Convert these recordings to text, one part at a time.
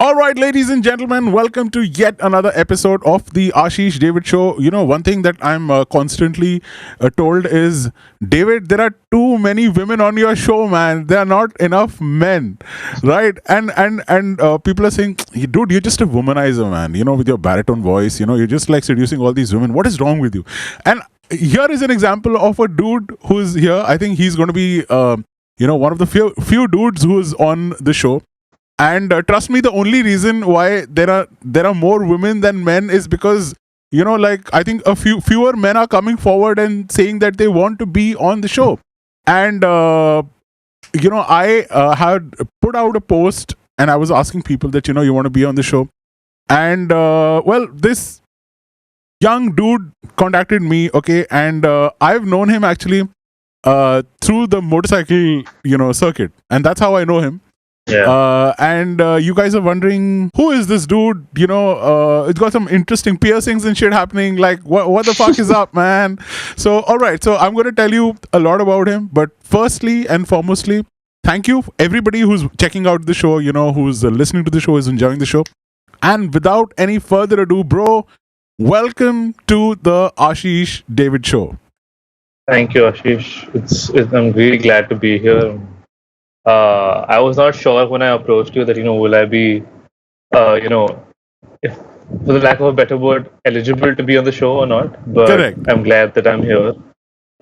All right, ladies and gentlemen, welcome to yet another episode of the Ashish David Show. You know, one thing that I'm constantly told is, David, there are too many women on your show, man. There are not enough men, right? And people are saying, dude, you're just a womanizer, man. You know, with your baritone voice, you know, you're just like seducing all these women. What is wrong with you? And here is an example of a dude who's here. I think he's going to be, one of the few dudes who's on the show. And trust me, the only reason why there are more women than men is because, you know, like, I think fewer men are coming forward and saying that they want to be on the show. And I had put out a post and I was asking people that, you know, you want to be on the show. And this young dude contacted me, okay, and I've known him actually through the motorcycle, circuit, and that's how I know him. Yeah. And you guys are wondering, who is this dude? You know, it's got some interesting piercings and shit happening. Like, what the fuck is up, man? So, all right. So, I'm going to tell you a lot about him. But firstly and foremostly, thank you, everybody who's checking out the show, you know, who's listening to the show, is enjoying the show. And without any further ado, bro, welcome to the Ashish David Show. Thank you, Ashish. I'm really glad to be here. I was not sure when I approached you that, will I be, if, for the lack of a better word, eligible to be on the show or not. But Correct. I'm glad that I'm here.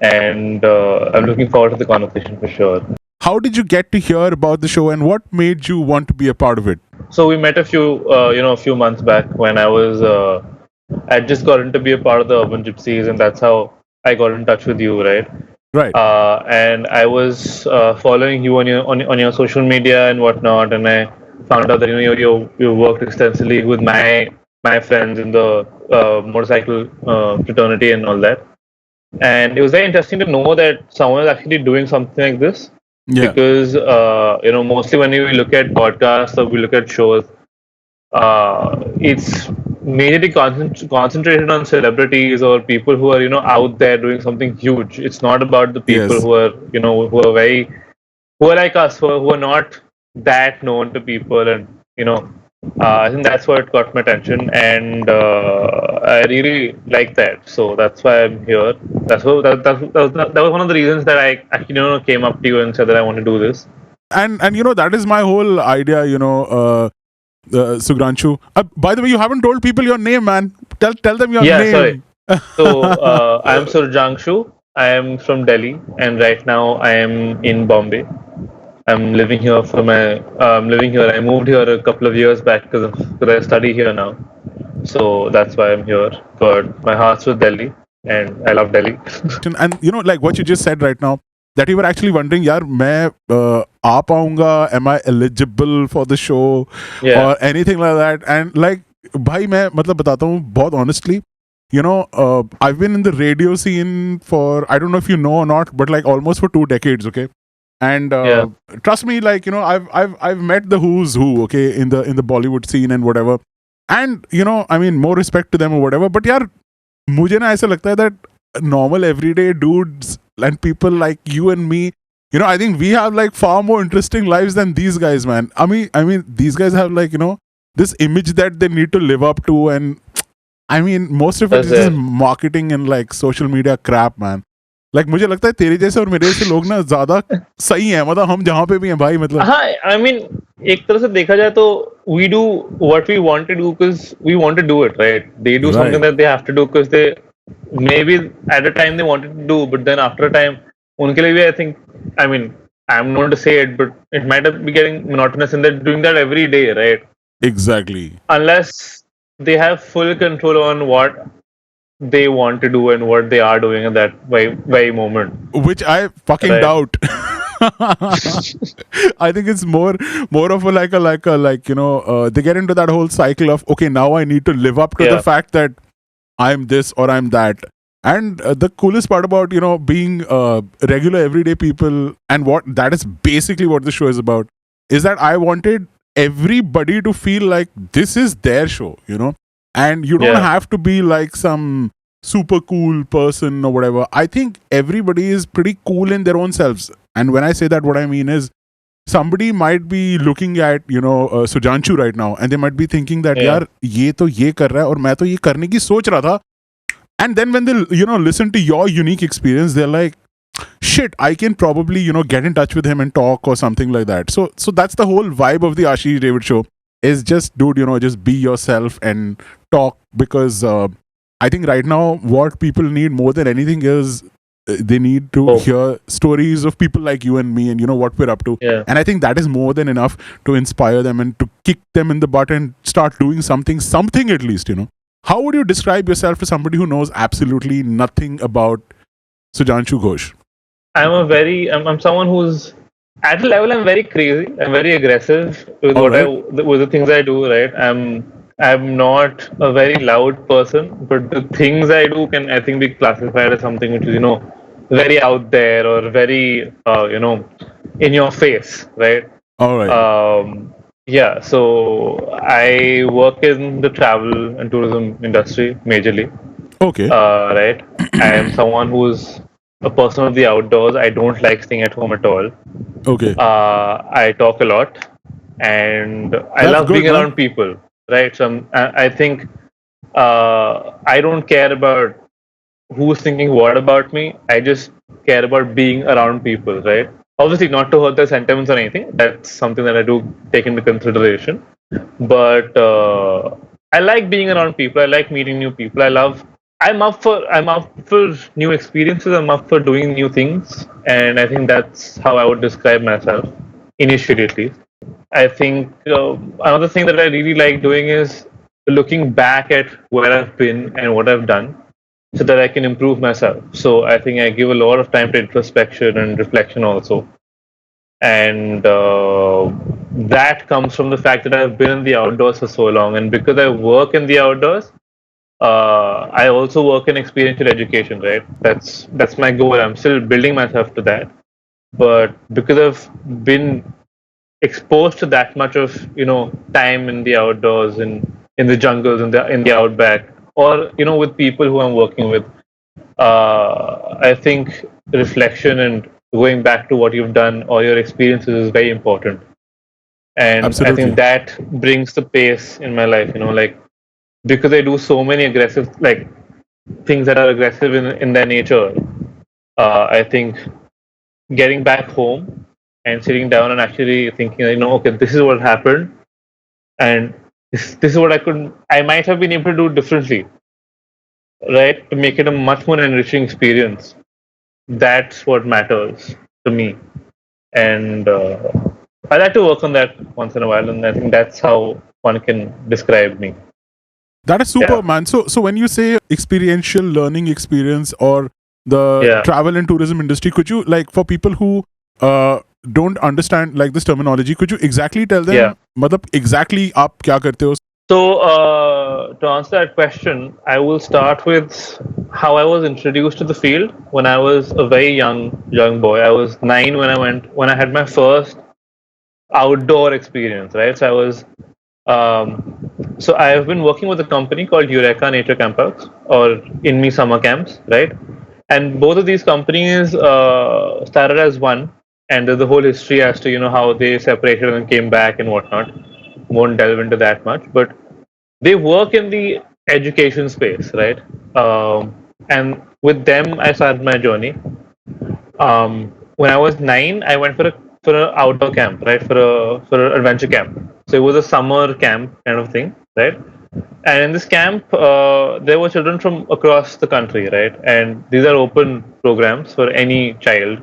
And I'm looking forward to the conversation for sure. How did you get to hear about the show and what made you want to be a part of it? So we met a few months back when I just gotten to be a part of the Urban Gypsies, and that's how I got in touch with you, right? Right. And I was following you on your social media and whatnot, and I found out that you worked extensively with my friends in the motorcycle fraternity and all that. And it was very interesting to know that someone is actually doing something like this. Yeah. Because mostly when we look at podcasts or we look at shows, it's majorly concentrated on celebrities or people who are out there doing something huge. It's not about the people Yes. who are like us, who are not that known to people, and I think that's what got my attention, and I really like that. So that's why I'm here. That was one of the reasons that I actually came up to you and said that I want to do this. And that is my whole idea, Surjangshu. By the way, you haven't told people your name, man. Tell them your name. Sorry. So I'm Surjangshu. I am from Delhi, and right now I am in Bombay. I'm living here I moved here a couple of years back because I study here now. So that's why I'm here. But my heart's with Delhi, and I love Delhi. And like what you just said right now, that you were actually wondering, yaar, main aa paunga? Am I eligible for the show? Yeah. Or anything like that? And like, bhai, main matlab batata hu, bahut honestly, I've been in the radio scene for, I don't know if you know or not, but like almost for 2 decades, okay? And trust me, like, I've met the who's who, okay, in the Bollywood scene and whatever. And I mean, more respect to them or whatever. But yaar, mujhe na aisa lagta hai that normal everyday dudes and people like you and me, I think we have like far more interesting lives than these guys, man. I mean, these guys have like, this image that they need to live up to, and I mean, most of it is just marketing and like social media crap, man. Like, मुझे लगता है तेरे जैसे और मेरे जैसे लोग ना ज्यादा सही हैं, मतलब हम जहाँ पे भी हैं भाई, मतलब. हाँ, I mean, एक तरह से देखा जाए तो we do what we want to do because we want to do it, right? They do something that they have to do because they maybe at a time they wanted to do, but then after a time, उनके लिए भी I think, I mean, I'm not to say it, but it might be getting monotonous, and they're doing that every day, right? Exactly. Unless they have full control on what they want to do and what they are doing at that very moment, which I fucking doubt. I think it's more of a like they get into that whole cycle of, okay, now I need to live up to the fact that I'm this or I'm that. And the coolest part about being regular everyday people, and what that is basically what the show is about, is that I wanted everybody to feel like this is their show, and you don't have to be like some super cool person or whatever. I think everybody is pretty cool in their own selves. And when I say that, what I mean is, somebody might be looking at Surjangshu right now, and they might be thinking that Yeah. यार ये तो ये कर रहा है और मैं तो ये करने की सोच रहा था. And then when they listen to your unique experience, they're like, shit, I can probably get in touch with him and talk or something like that. So that's the whole vibe of the Ashish David show, is just, dude, just be yourself and talk, because I think right now what people need more than anything is they need to hear stories of people like you and me, and what we're up to. Yeah. And I think that is more than enough to inspire them and to kick them in the butt and start doing something at least. How would you describe yourself to somebody who knows absolutely nothing about Surjangshu Ghosh? I'm someone who's at a level. I'm very crazy. I'm very aggressive with with the things I do. Right. I'm not a very loud person, but the things I do can, I think, be classified as something which is very out there or very in your face. Right. All right. Yeah. So I work in the travel and tourism industry majorly. Okay. Right. I am someone who's a person of the outdoors. I don't like staying at home at all. Okay. I talk a lot, and I That's love good, being man. around people. Right. So I think I don't care about who's thinking what about me. I just care about being around people. Right. Obviously, not to hurt their sentiments or anything. That's something that I do take into consideration. But I like being around people. I like meeting new people. I'm up for new experiences. I'm up for doing new things, and I think that's how I would describe myself initially, at least. I think another thing that I really like doing is looking back at where I've been and what I've done, so that I can improve myself. So I think I give a lot of time to introspection and reflection also, and that comes from the fact that I've been in the outdoors for so long, and because I work in the outdoors. I also work in experiential education, right? That's my goal. I'm still building myself to that, but because I've been exposed to that much of time in the outdoors, in the jungles, in the outback, or with people who I'm working with, I think reflection and going back to what you've done or your experiences is very important, and I Absolutely. think that brings the pace in my life. Like, because I do so many aggressive things that are aggressive in their nature. I think getting back home and sitting down and actually thinking, okay, this is what happened, and this is what I might have been able to do differently, right, to make it a much more enriching experience. That's what matters to me, and I like to work on that once in a while, and I think that's how one can describe me. That is super, man. So when you say experiential learning experience or the travel and tourism industry, could you, like, for people who don't understand like this terminology, could you exactly tell them matlab exactly aap kya karte ho? So to answer that question, I will start with how I was introduced to the field when I was a very young boy. I was 9 when I had my first outdoor experience, right? So I was so I have been working with a company called Eureka Nature Campus or INMI Summer Camps, right? And both of these companies started as one, and there's the whole history as to how they separated and came back and whatnot. Won't delve into that much, but they work in the education space, right? And with them, I started my journey. When I was 9, I went for an outdoor camp, right? For an adventure camp. So it was a summer camp kind of thing, right? And in this camp, there were children from across the country, right? And these are open programs for any child,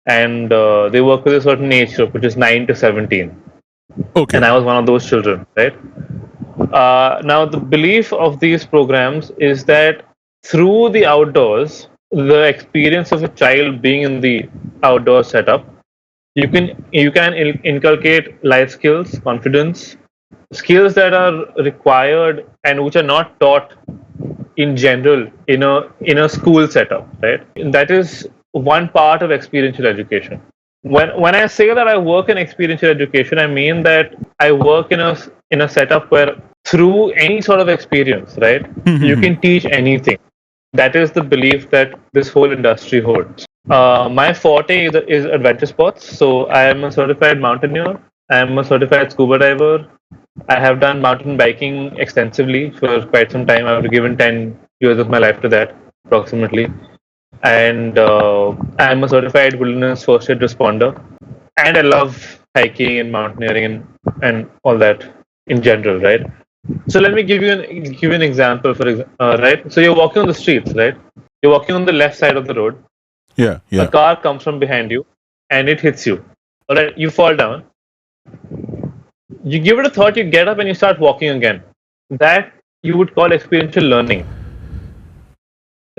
and they work with a certain age group, which is 9 to 17. Okay. And I was one of those children, right? Now, the belief of these programs is that through the outdoors, the experience of a child being in the outdoor setup, you can inculcate life skills, confidence, skills that are required and which are not taught in general in a school setup, right? And that is one part of experiential education. When I say that I work in experiential education, I mean that I work in a setup where through any sort of experience, right, you can teach anything. That is the belief that this whole industry holds. My forte is adventure sports. So I am a certified mountaineer. I am a certified scuba diver. I have done mountain biking extensively for quite some time. I've given 10 years of my life to that, approximately. And I'm a certified wilderness first aid responder. And I love hiking and mountaineering and all that in general, right? So let me give you an example. Right, so you're walking on the streets, right? You're walking on the left side of the road. Yeah, A yeah. car comes from behind you, and it hits you. All right, you fall down. You give it a thought. You get up and you start walking again. That you would call experiential learning,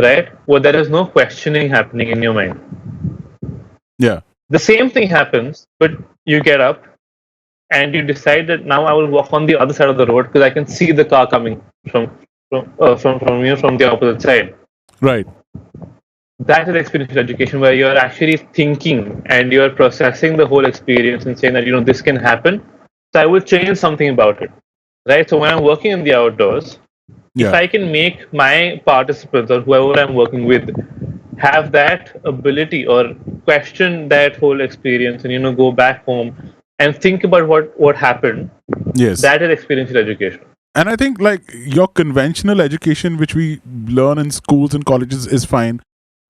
right? Where there is no questioning happening in your mind. Yeah. The same thing happens, but you get up and you decide that now I will walk on the other side of the road because I can see the car coming from the opposite side. Right. That is experiential education, where you're actually thinking and you're processing the whole experience and saying that this can happen, so I will change something about it, right? So when I'm working in the outdoors, if Yeah. I can make my participants or whoever I'm working with have that ability or question that whole experience and go back home and think about what happened, Yes. that is experiential education. And I think like your conventional education, which we learn in schools and colleges, is fine.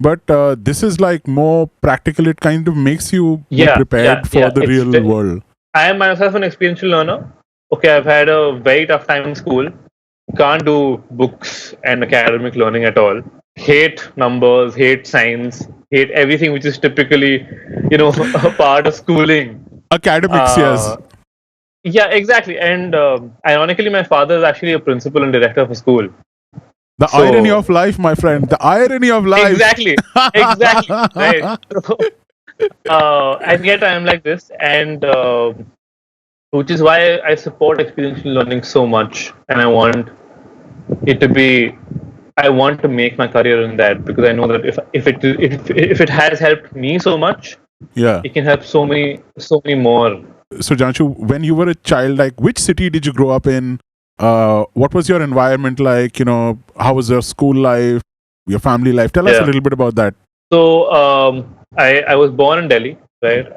But this is like more practical. It kind of makes you be Yeah, yeah, prepared for yeah. the real world. I am myself an experiential learner. Okay, I've had a very tough time in school. Can't do books and academic learning at all. Hate numbers, hate science, hate everything which is typically, a part of schooling. Academics, yes. Uh, yeah, exactly. And ironically, my father is actually a principal and director of a school. The irony of So life, my friend. The irony of life. exactly, right. And yet I am like this, and which is why I support experiential learning so much, and it to be. I want to make my career in that because I know that if it has helped me so much, Yeah. it can help so many more. Surjangshu, when you were a child, like which city did you grow up in? What was your environment like? How was your school life, your family life? Tell us a Yeah. little bit about that. So I was born in Delhi, right?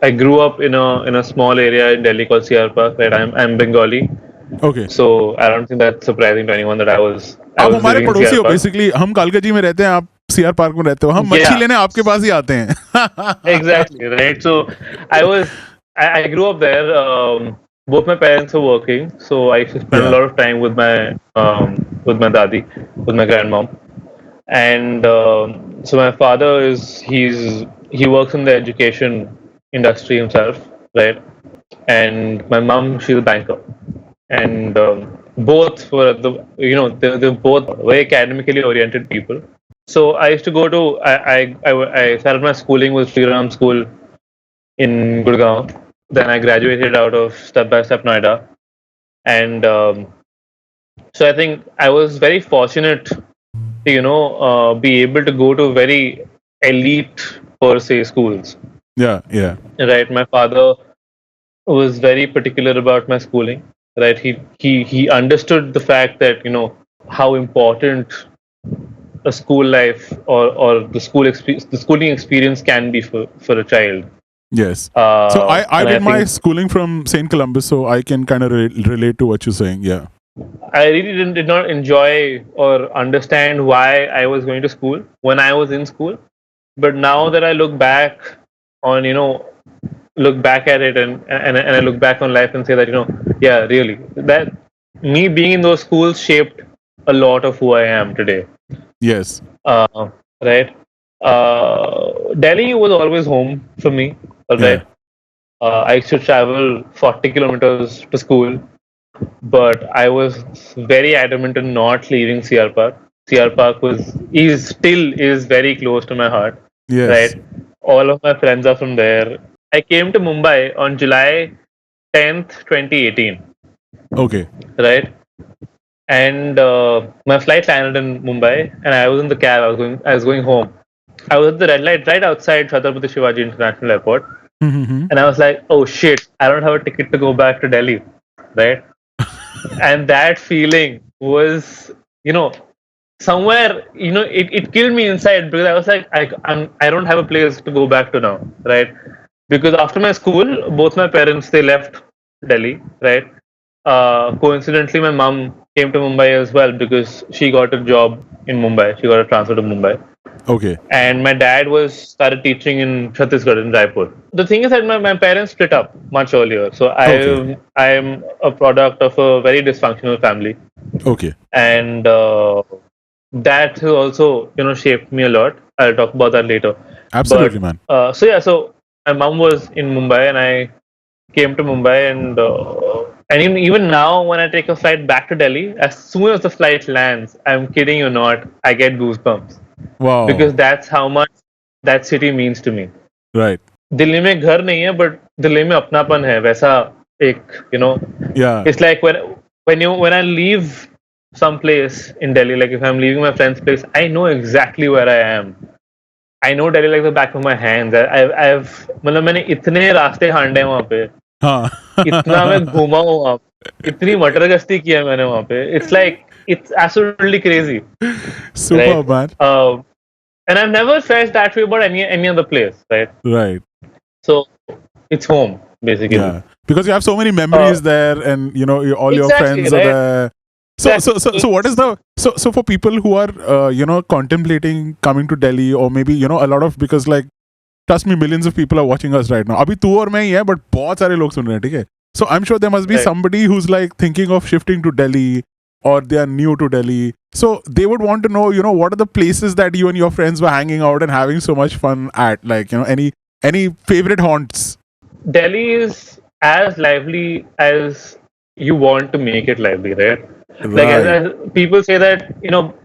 I grew up in a small area in Delhi called CR Park, right? I'm Bengali, Okay. so I don't think that's surprising to anyone that I आप was हमारे living in पड़ोसी CR हो Park. Basically. हम कालकाजी में रहते हैं, आप CR park में रहते हो. हम मच्छी Yeah, लेने आपके पास ही आते हैं. exactly, right? So I grew up there. Both my parents were working, so I used to spend a Yeah. lot of time with my dadi, with my grandmom. And so my father he works in the education industry himself, right? And my mom, she's a banker, and both were they're both very academically oriented people. So I used to go to I started my schooling with Sri Ram School in Gurgaon. Then I graduated out of Step by Step Noida, and so I think I was very fortunate to be able to go to very elite per se schools. Yeah. Yeah. Right, my father was very particular about my schooling. Right, he understood the fact that how important a school life or the schooling experience can be for a child. Yes. So I And I did my think schooling from St. Columbus, so I can kind of relate to what you're saying. Yeah. I really did not enjoy or understand why I was going to school when I was in school. But now that I look back on, look back at it and I look back on life and say that, yeah, really, that me being in those schools shaped a lot of who I am today. Yes. Right. Delhi was always home for me. All Yeah. right. I used to travel 40 kilometers to school, but I was very adamant in not leaving CR Park. CR Park still is very close to my heart. Yes. Right. All of my friends are from there. I came to Mumbai on July 10th, 2018. Okay. Right. And my flight landed in Mumbai, and I was in the cab. I was going home. I was at the red light right outside Chhatrapati Shivaji International Airport, Mm-hmm. and I was like, "Oh shit! I don't have a ticket to go back to Delhi." Right. And that feeling was, you know, somewhere, it killed me inside because I was like, I don't have a place to go back to now, right? Because after my school, both my parents, they left Delhi, right? Coincidentally, my mom came to Mumbai as well because she got a job in Mumbai. She got a transfer to Mumbai, Okay. and my dad was started teaching in Chhattisgarh in Raipur. The thing is that my parents split up much earlier, so Okay. I'm a product of a very dysfunctional family, Okay. and that has also shaped me a lot. I'll talk about that later. Absolutely, But man. so my mom was in Mumbai, and I came to Mumbai, and even now when I take a flight back to Delhi, as soon as the flight lands, I'm kidding you not, I get goosebumps because Wow. that's how much that city means to me. Right. Delhi में घर नहीं है, but Delhi में अपनापन है वैसा एक Yeah. it's like when I leave some place in Delhi, like if I'm leaving my friend's place, I know exactly where I am. I know Delhi like the back of my hands. I've मतलब मैंने इतने रास्ते हांडे हैं वहाँ पे, Huh. इतना मैं घूमा हूँ वहाँ पे, इतनी मटर गश्ती किया है मैंने वहाँ पे. It's like it's absolutely crazy, Super, right? man. And I've never felt that way about any other place, right? Right. So it's home basically. Yeah. Because you have so many Uh, memories there, and all your exactly, friends are right? there. Exactly. So what is the so for people who are contemplating coming to Delhi, or maybe a lot of, because like trust me, millions of people are watching us right now. अभी तू और मैं ही है, but बहुत सारे लोग सुन रहे हैं, ठीक है? So I'm sure there must be Right. somebody who's like thinking of shifting to Delhi, or they are new to Delhi. So they would want to know, what are the places that you and your friends were hanging out and having so much fun at? Like, any favorite haunts? Delhi is as lively as you want to make it lively, right? Like Right. as people say that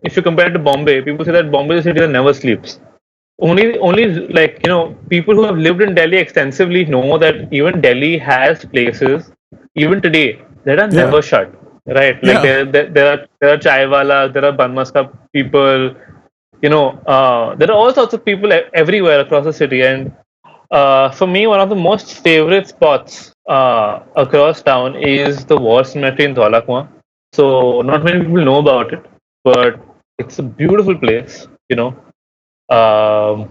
if you compare it to Bombay, people say that Bombay is a city that never sleeps. Only like people who have lived in Delhi extensively know that even Delhi has places even today that are Yeah. never shut. Right, like Yeah. there are chai walas, there are ban maska people, there are all sorts of people everywhere across the city. And for me, one of the most favorite spots across town is the War Cemetery in Dholakwa. So not many people know about it, but it's a beautiful place. Um,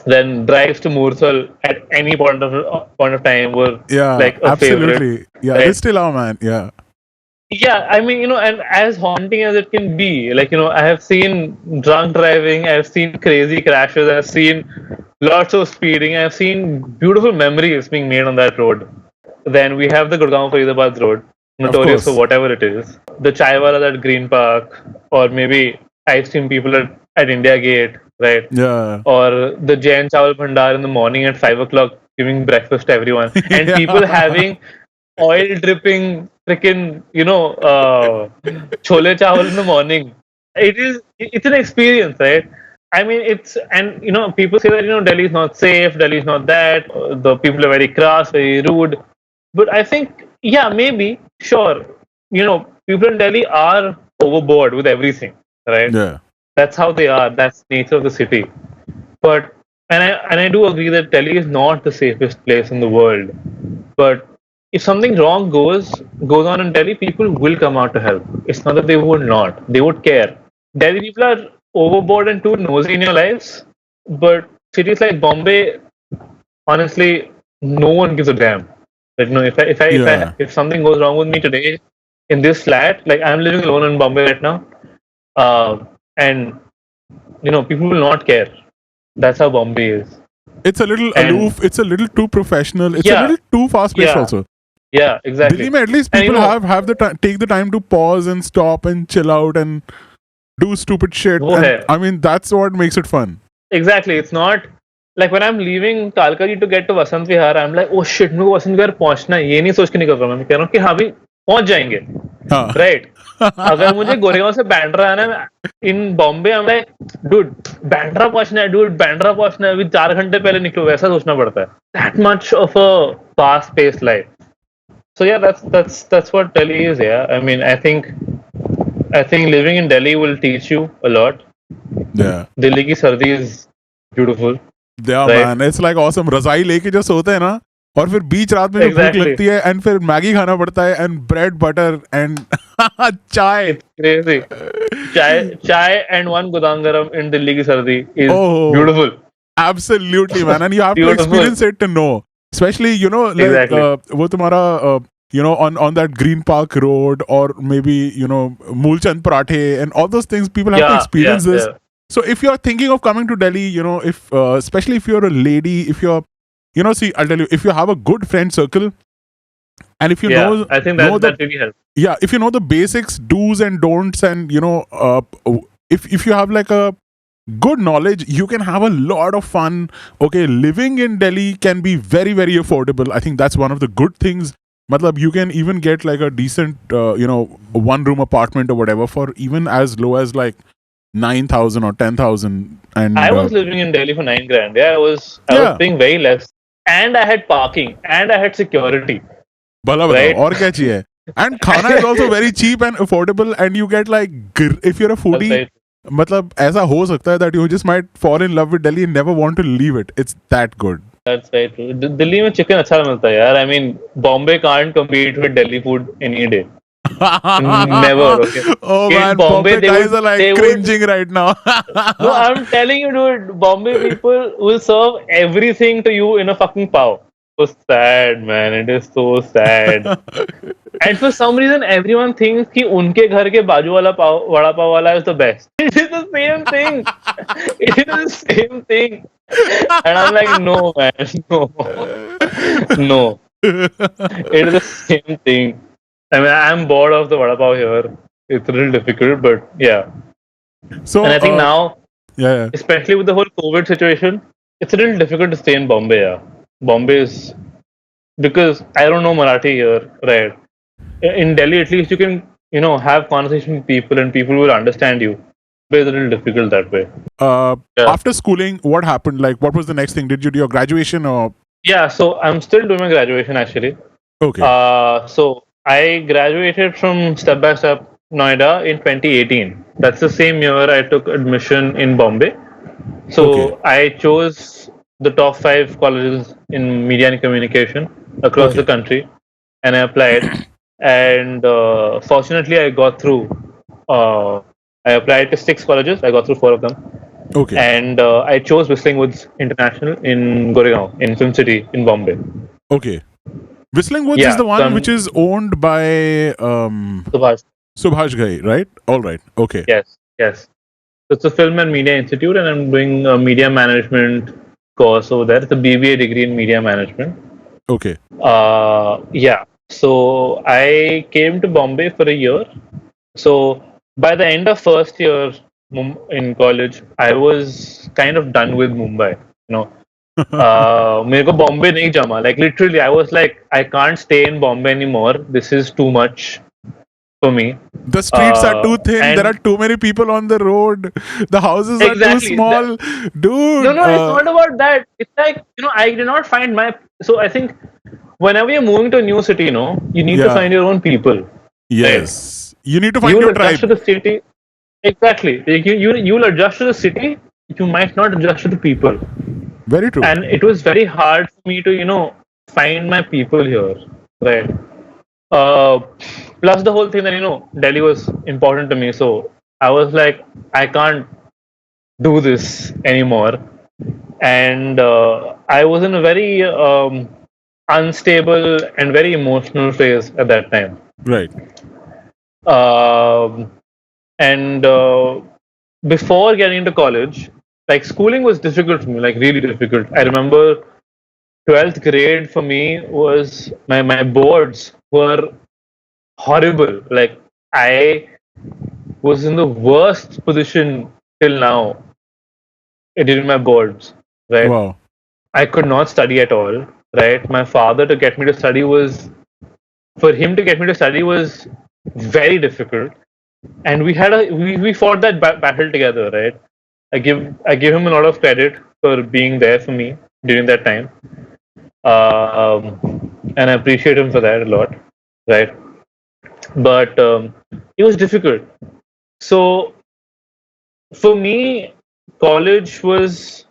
then drives to Moorsal at any point of time were Yeah. like a favorite. Absolutely. Yeah. They Right? still are, man. Yeah. Yeah, I mean, and as haunting as it can be, like, I have seen drunk driving, I've seen crazy crashes, I've seen lots of speeding, I've seen beautiful memories being made on that road. Then we have the Gurgaon Faridabad road, Of notorious for course. whatever it is. The chai wala at Green Park, or maybe ice cream people at India Gate, right? Yeah. Or the Jain Chawal Bhandar in the morning at 5 o'clock giving breakfast to everyone, and people Yeah. having oil dripping freaking chole chawal in the morning. It's an experience, right? I mean, it's, and people say that Delhi is not safe, Delhi is not that, the people are very crass, very rude. But I think, yeah, maybe, sure, people in Delhi are overboard with everything, right? Yeah. That's how they are. That's the nature of the city. But and I do agree that Delhi is not the safest place in the world. But if something wrong goes on in Delhi, people will come out to help. It's not that they would not. They would care. Delhi people are overboard and too nosy in your lives. But cities like Bombay, honestly, no one gives a damn. Like, Yeah. if something goes wrong with me today in this flat, like I'm living alone in Bombay right now, and people will not care. That's how Bombay is. It's a little And aloof. It's a little too professional. It's a yeah, little too fast paced yeah, also. yeah, Delhi exactly. mein at least And people have the time, take the time to pause and stop and chill out and do stupid shit. वो And है. I mean, that's what makes it fun. Exactly. It's not like when I'm leaving Kalkari to get to Vasant Vihar, I'm like, oh shit, मेरे को वसंत विहार पहुंचना है. ये नहीं सोच के निकल रहा मैं कह रहा हूँ कि हाँ भी पहुंच जाएंगे. Huh. Right. अगर मुझे गोरेगांव से बैंड्रा आना है इन Bombay, I'm like, dude, Bandra पहुंचना है, dude, बैंड्रा पहुंचना है, अभी 4 घंटे पहले निकलो, वैसा सोचना पड़ता है. That much of a fast-paced life. So yeah, that's what Delhi is. Yeah, I mean, I think living in Delhi will teach you a lot. Yeah. Delhi की सर्दी is beautiful. Yeah, Right. man. It's like awesome. रजाई लेके जो सोते हैं ना, और फिर बीच रात में जो भूख Exactly. लगती है, and फिर मैगी खाना पड़ता है, and bread butter and Chai. It's crazy. Chai and one Godam Garam in Delhi ki sardi is Oh, beautiful. absolutely, man. And you have to Beautiful. experience it to know. Especially, like, Exactly. wo tumhara, on that Green Park Road, or maybe, Moolchand Parathe and all those things, people have to Yeah, yeah, experience this. yeah. So if you're thinking of coming to Delhi, if, especially if you're a lady, if you're, see, I'll tell you, if you have a good friend circle, and if you Yeah, I think know the that really helps. yeah, if you know the basics, do's and don'ts, and if you have like a good knowledge, you can have a lot of fun. Okay, living in Delhi can be very, very affordable. I think that's one of the good things. Matlab, you can even get like a decent, one room apartment or whatever for even as low as like 9,000 or 10,000. I And was living in Delhi for 9 grand. Yeah, I was yeah, paying very less, and I had parking, and I had security. bala batao, Right? और क्या चाहिए? And khana is also very cheap and affordable, and you get like, if you're a That's foodie, right. मतलब ऐसा हो सकता है that you just might fall in love with Delhi and never want to leave it. It's that good. That's right. Delhi में chicken अच्छा मिलता है यार. I mean, Bombay can't compete with Delhi food any day. Never. Okay. Oh In man, Bombay, Bombay guys are like they would. cringing right now. No, I'm telling you, dude. Bombay people will serve everything to you in a fucking pav. So sad, man. It is so sad. And for some reason, everyone thinks कि उनके घर के बाजू वाला पाव वड़ा पाव वाला is the best. It is the same thing. It is the same thing. And I'm like, no, man, no, no. It is the same thing. I mean, I'm bored of the vada pav here. It's a little difficult, but yeah. And So, I think now, yeah. especially with the whole COVID situation, it's a little difficult to stay in Bombay. Yeah, Bombay is because I don't know Marathi here, right? In Delhi, at least you can, have conversation with people and people will understand you. But it's a little difficult that way. Yeah. After schooling, what happened? Like, what was the next thing? Did you do your graduation or? Yeah, so I'm still doing my graduation actually. Okay. So I graduated from Step by Step Noida in 2018. That's the same year I took admission in Bombay. So Okay. I chose the top 5 colleges in media and communication across the Okay. country, and I applied. And fortunately, I got through. Uh, I applied to 6 colleges. I got through 4 of them, Okay. and I chose Whistling Woods International in Goregaon, in Film City, in Bombay. Okay. Whistling Woods is Yeah, the so one which I'm is owned by Subhash. Subhash Ghai, right? All right. Okay. Yes, yes. So it's a Film and Media Institute, and I'm doing a media management course over there. It's a BBA degree in media management. Okay. Yeah. So I came to Bombay for a year. So by the end of first year in college, I was kind of done with Mumbai. You know, मेरे को Bombay नहीं जमा. Like literally, I was like, I can't stay in Bombay anymore. This is too much for me. The streets are too thin. There are And too many people on the road. The houses are too exactly, small. no, Dude. no, it's not about that. It's like, I did not find my. So I think whenever you're moving to a new city, you need to Yeah. find your own people. Right? Yes. You need to find You'll your adjust tribe. to the city. Exactly. Like you'll adjust to the city. You might not adjust to the people. Very true. And it was very hard for me to find my people here. Right. Uh, Plus the whole thing that Delhi was important to me. So I was like, I can't do this anymore. And I was in a very unstable and very emotional phase at that time. Right. And before getting into college, like schooling was difficult for me, like really difficult. I remember 12th grade for me was my boards were horrible. Like I was in the worst position till now during my boards, right? Wow. I could not study at all, right? My father to get me to study was, for him to get me to study was very difficult. And we fought that battle together, right? I give him a lot of credit for being there for me during that time, and I appreciate him for that a lot, right? But it was difficult. So for me, college was,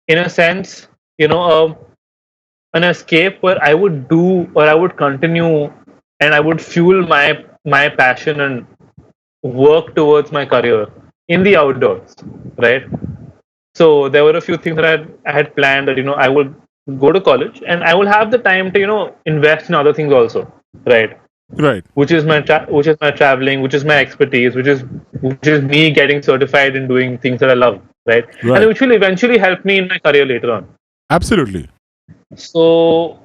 in a sense, an escape where I would do or I would continue and I would fuel my my passion and work towards my career in the outdoors, right? So there were a few things that I had planned that I would go to college and I will have the time to invest in other things also, right? Right. Which is my traveling, which is my expertise, which is me getting certified in doing things that I love, right? And Right. which will eventually help me in my career later on. Absolutely. So,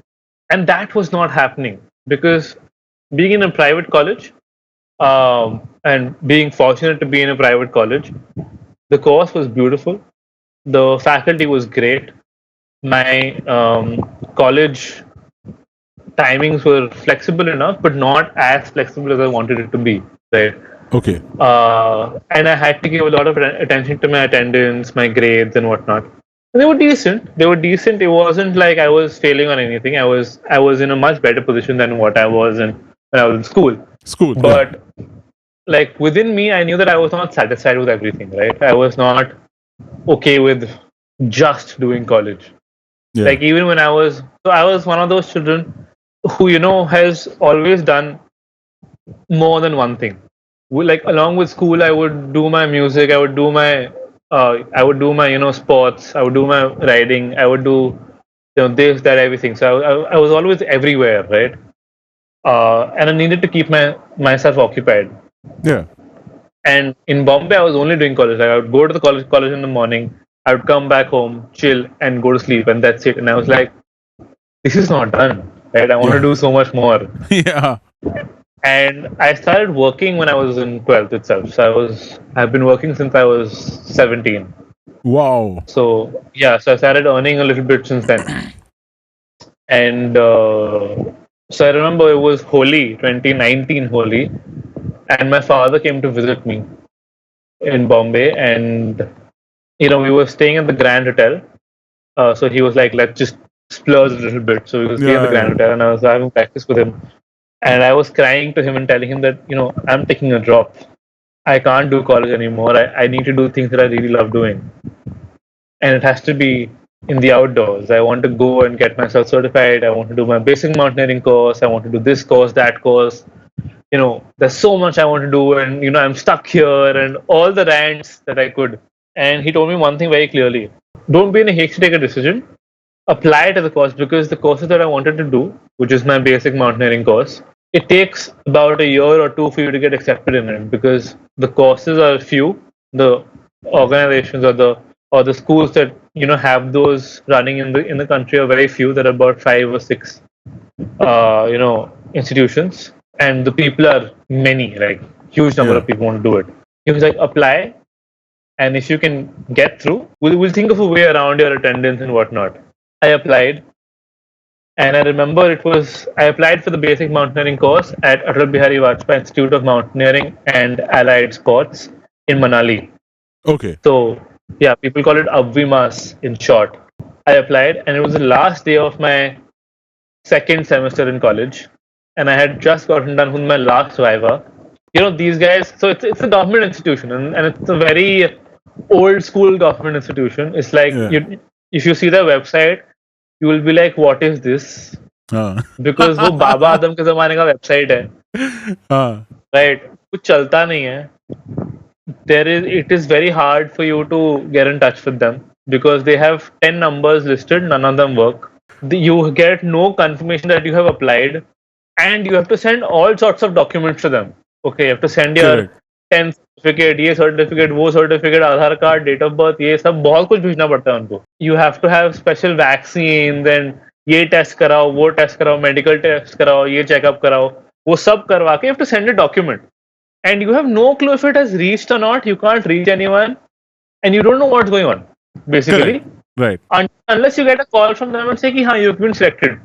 and that was not happening because being in a private college, and being fortunate to be in a private college, the course was beautiful. The faculty was great. My college timings were flexible enough, but not as flexible as I wanted it to be. Right. Okay. And I had to give a lot of attention to my attendance, my grades, and whatnot. And they were decent. They were decent. It wasn't like I was failing on anything. I was in a much better position than what I was in when I was in school. School. Yeah. But like within me, I knew that I was not satisfied with everything. Right. I was not okay with just doing college. Yeah. Like even when I was one of those children who has always done more than one thing. Like along with school, I would do my music, I would do my sports, I would do my riding, I would do this, that, everything. So I was always everywhere, right? And I needed to keep myself occupied. Yeah. And in Bombay, I was only doing college. Like I would go to the college in the morning, I would come back home, chill, and go to sleep, and that's it. And I was like, this is not done, right? I want to Yeah. do so much more. Yeah. And I started working when I was in 12th itself. So I've been working since I was 17. Wow. So yeah, so I started earning a little bit since then. And so I remember it was Holi, 2019 Holi, and my father came to visit me in Bombay, and we were staying at the Grand Hotel. So he was like, let's just splurge a little bit. So we were staying at the Yeah. Grand Yeah. Hotel, and I was having practice with him. And I was crying to him and telling him that, I'm taking a drop. I can't do college anymore. I need to do things that I really love doing. And it has to be in the outdoors. I want to go and get myself certified. I want to do my basic mountaineering course. I want to do this course, that course. There's so much I want to do, and I'm stuck here, and all the rants that I could. And he told me one thing very clearly: don't be in a haste to take a decision. Apply to the course, because the courses that I wanted to do, which is my basic mountaineering course, it takes about a year or two for you to get accepted in it, because the courses are few. The organizations or the schools that have those running in the country are very few. There are about 5 or 6 institutions, and the people are many, like huge number Yeah. of people want to do it. He was like, apply, and if you can get through, we'll think of a way around your attendance and whatnot. I applied, and I remember I applied for the basic mountaineering course at Atal Bihari Vajpayee Institute of Mountaineering and Allied Sports in Manali. Okay. So yeah, people call it Avvimas in short. I applied, and it was the last day of my second semester in college, and I had just gotten done with my last viva. These guys. So it's a government institution, and it's a very old school government institution. It's like Yeah. if you see their website, you will be like, what is this? Because वो बाबा आदम के ज़माने का website है, right? कुछ चलता नहीं है. It is very hard for you to get in touch with them because they have 10 numbers listed, none of them work. You get no confirmation that you have applied, and you have to send all sorts of documents to them. Okay, you have to send your Correct. 10th certificate, ये certificate, वो certificate, Aadhaar card, date of birth, ये सब बहुत कुछ भेजना पड़ता है उनको. You have to have special vaccines, and ये टेस्ट कराओ, वो टेस्ट कराओ, मेडिकल टेस्ट कराओ, ये चेकअप कराओ, वो सब करवा के you have to send a document. And you have no clue if it has reached or not. You can't reach anyone, and you don't know what's going on, basically. Correct. Right. Unless you get a call from them and say, "Ki, हाँ, you've been selected."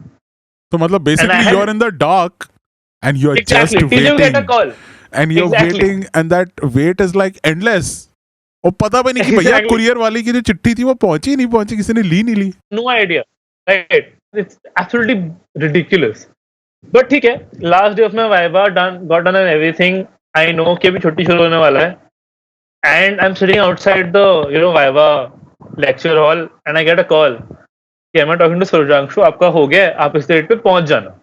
So, matlab, basically, you're in the dark, and you're Exactly. just Till you get a waiting, call. and you're Exactly. waiting, and that wait is like endless. और पता भी नहीं कि भैया Exactly. Courier वाली की जो चिट्ठी थी वो पहुंची नहीं पहुंची, किसी ने ली नहीं ली. No idea. Right. It's absolutely ridiculous. But ठीक है. Last day of my viva, got done and everything. I know कि अभी छुट्टी शुरू होने वाला है. And I'm sitting outside the viva lecture hall, and I get a call. Am I talking to Surjangshu? आपका हो गया, आप इस डेट पे पहुंच जाना.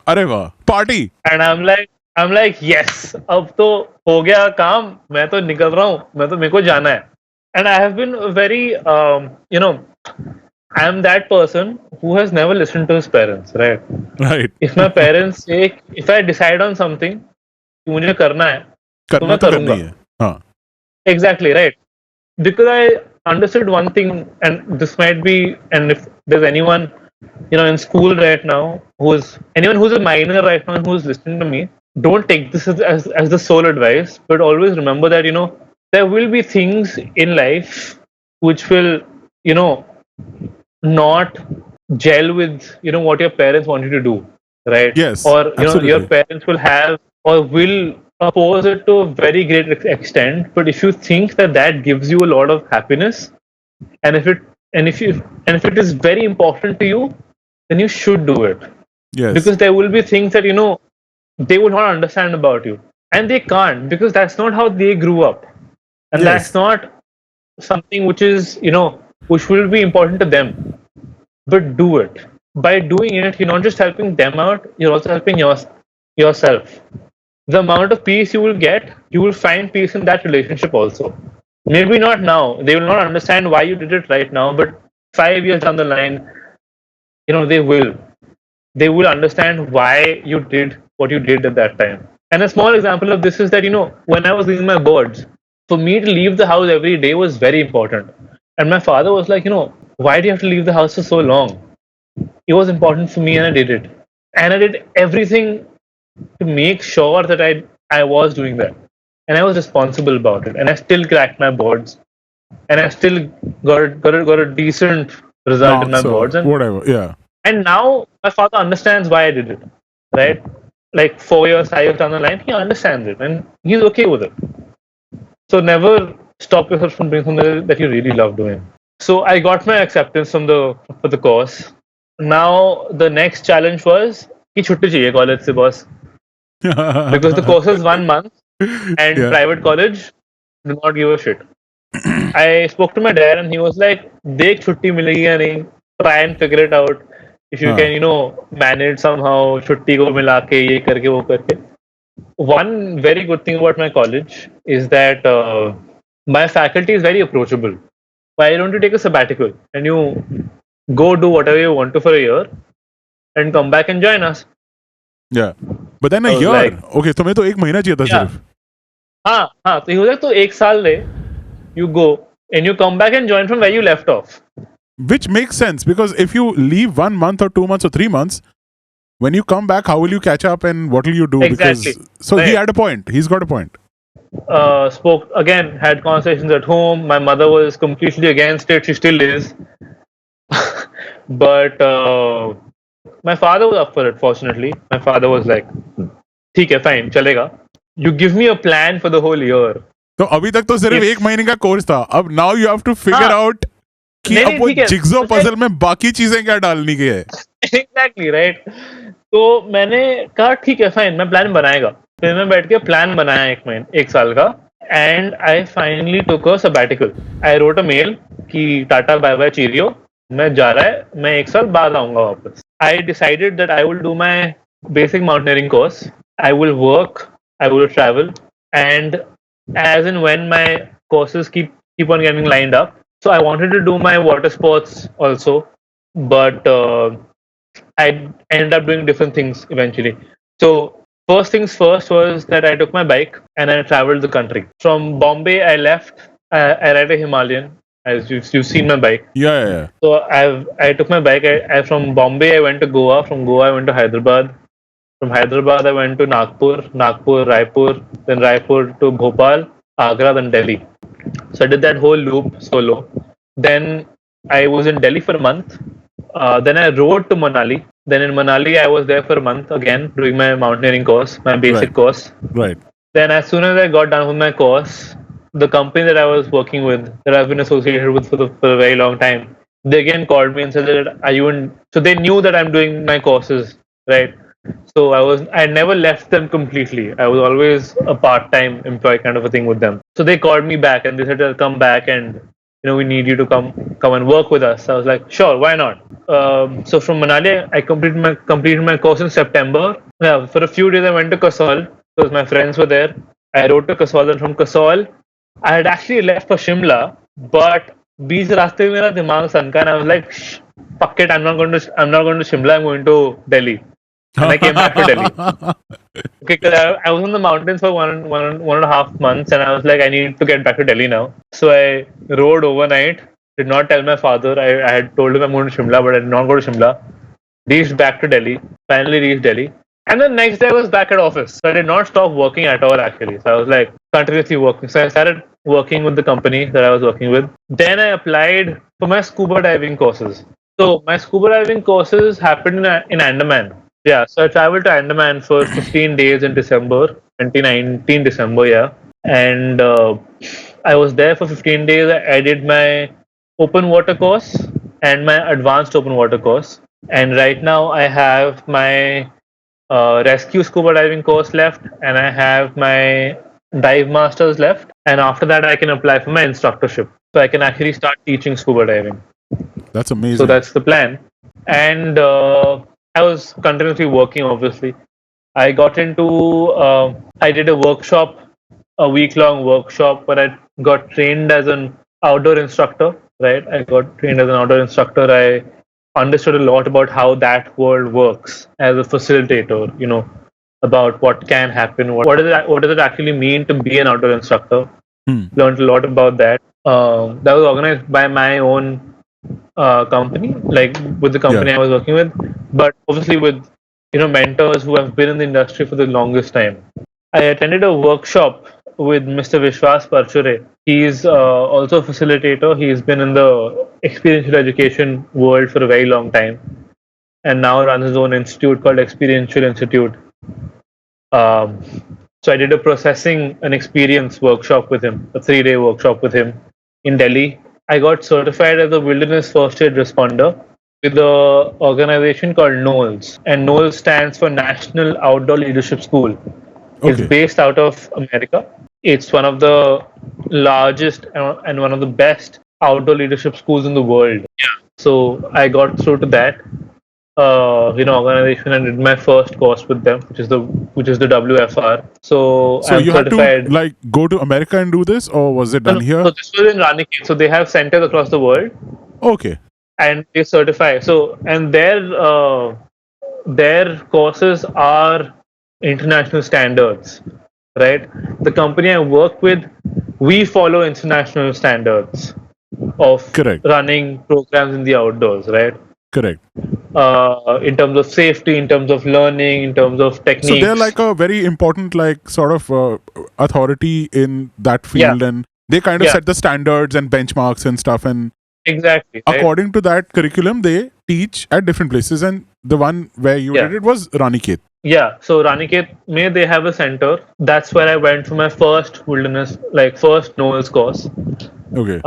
अरे वाह, party. And I'm like, I'm like, yes, अब तो हो गया काम, मैं तो निकल रहा हूँ, मैं तो मेरे को जाना है. And I have been very, I am that person who has never listened to his parents, right? Right. If my parents say, if I decide on something, कि मुझे करना है, तो करना मैं तो करना ही करूँगा. है. हाँ. Exactly, right. Because I understood one thing, and this might be, and if there's anyone, in school right now, who's a minor right now and who's listening to me, don't take this as the sole advice, but always remember that, there will be things in life which will, you know, not gel with, what your parents want you to do, right? Yes, Or, your absolutely. parents will have or will oppose it to a very great extent. But if you think that gives you a lot of happiness, and if it is very important to you, then you should do it. Yes. Because there will be things that they will not understand about you, and they can't, because that's not how they grew up, and that's Yes. not something which is which will be important to them. But do it. By doing it, you're not just helping them out, you're also helping yourself. The amount of peace you will get, you will find peace in that relationship also. Maybe not now. They will not understand why you did it right now, but 5 years down the line, they will. They will understand why you did what you did at that time. And a small example of this is that, when I was doing my boards, for me to leave the house every day was very important. And my father was like, why do you have to leave the house for so long? It was important for me, and I did it. And I did everything to make sure that I was doing that. And I was responsible about it. And I still cracked my boards. And I still got a decent result in my Marks or boards. whatever. Yeah. And now my father understands why I did it. Right? Like 4 years, 5 years down the line, he understands it and he's okay with it. So never stop yourself from doing something that you really love doing. So I got my acceptance for the course. Now the next challenge was कि छुट्टी चाहिए college से boss, because the course is 1 month and Yeah. private college do not give a shit. I spoke to my dad and he was like, देख छुट्टी मिलेगी या नहीं, try and figure it out if you हाँ. can manage somehow छुट्टी को मिला के ये करके वो करके. One very good thing about my college is that my faculty is very approachable. Why don't you take a sabbatical and you go do whatever you want to for a year and come back and join us? Yeah. But then a I was year. like, Okay, तुम्हें तो एक महीना चाहिए था yeah, सिर्फ. हाँ, तो he was like, तो एक साल ले, you go and you come back and join from where you left off. Which makes sense because if you leave 1 month or 2 months or 3 months, when you come back, how will you catch up and what will you do? Exactly. Because so he Right. had a point. He's got a point. Spoke again, had conversations at home. My mother was completely against it. She still is. But my father was up for it, fortunately. My father was like, ठीक है, fine, चलेगा. You give me a plan for the whole year. तो अभी तक तो सिर्फ If- एक महीने का कोर्स था. अब now you have to figure हाँ. out कि नहीं, अब वो ठीक है. जिग्सो तो पजल में बाकी चीजें क्या डालनी की है. Exactly, right. तो मैंने कहा ठीक है, फाइन, मैं प्लान बनाएगा. फिर मैं बैठ के प्लान बनाया एक साल का. And I finally took a sabbatical. I wrote a mail कि टाटा बाय बाय चीरियो, मैं जा रहा है, मैं एक साल बाद आऊंगा वापस. I decided that I will do my basic mountaineering course. I will work, I will travel, and as and when my courses keep on getting lined up. So I wanted to do my water sports also, but I ended up doing different things eventually. So first things first was that I took my bike and I traveled the country. From Bombay, I left. I ride a Himalayan, as you've seen my bike. Yeah. So I took my bike. I from Bombay I went to Goa. From Goa I went to Hyderabad. From Hyderabad I went to Nagpur, Raipur, then Raipur to Bhopal, Agra, then Delhi. So I did that whole loop solo. Then I was in Delhi for a month. Then I rode to Manali. Then in Manali I was there for a month again doing my mountaineering course, my basic Right. course. Right. Then as soon as I got done with my course, the company that I was working with, that I've been associated with for a very long time, they again called me and said that, are you in? So they knew that I'm doing my courses, right? So I never left them completely. I was always a part-time employee kind of a thing with them. So they called me back and they said, come back and we need you to come and work with us. I was like, sure, why not? So from Manali, I completed my course in September. Yeah, for a few days I went to Kasol. because my friends were there. I rode to Kasol, and from Kasol, I had actually left for Shimla, but beach raste mein mera dimag sanka, and I was like, fuck it, I'm not going to Shimla. I'm going to Delhi, and I came back to Delhi. Okay, because I was on the mountains for one and a half months, and I was like, I need to get back to Delhi now. So I rode overnight. Did not tell my father. I had told him I'm going to Shimla, but I did not go to Shimla. Reached back to Delhi. Finally reached Delhi. And the next day I was back at office. So I did not stop working at all actually. So I was like continuously working. So I started working with the company that I was working with. Then I applied for my scuba diving courses. So my scuba diving courses happened in Andaman. Yeah, so I traveled to Andaman for 15 days in December, 2019 December, yeah. And I was there for 15 days. I did my open water course and my advanced open water course. And right now I have my rescue scuba diving course left, and I have my dive masters left. And after that, I can apply for my instructorship. So I can actually start teaching scuba diving. That's amazing. So that's the plan. And I was continuously working, obviously. I got into, I did a workshop, a week-long workshop where I got trained as an outdoor instructor, right? I got trained as an outdoor instructor. I understood a lot about how that world works as a facilitator, about what can happen, what does it actually mean to be an outdoor instructor. Learned a lot about that. That was organized by my own company, like with the company I was working with, but obviously with mentors who have been in the industry for the longest time. I attended a workshop with Mr. Vishwas Parchure. He's also a facilitator. He's been in the experiential education world for a very long time, and now runs his own institute called Experiential Institute. So I did a processing and experience workshop with him, a 3-day workshop with him in Delhi. I got certified as a wilderness first aid responder with the organization called NOLS, and NOLS stands for National Outdoor Leadership School. It's based out of America. It's one of the largest and one of the best outdoor leadership schools in the world. Yeah. So I got through to that organization and did my first course with them, which is the WFR. So I'm you certified. Had to like go to America and do this, or was it done here? So this was in Ranikhet. So they have centers across the world. Okay. And they certify. So and their courses are international standards, right? The company I work with, we follow international standards of running programs in the outdoors, right? Correct. In terms of safety, in terms of learning, in terms of techniques. So they're like a very important, like sort of authority in that field, and they kind of set the standards and benchmarks and stuff. And exactly, according to that curriculum, they teach at different places. And the one where you did it was Ranikhet. Yeah, so Ranikhet, they have a center. That's where I went for my first wilderness, first NOLS course. Okay.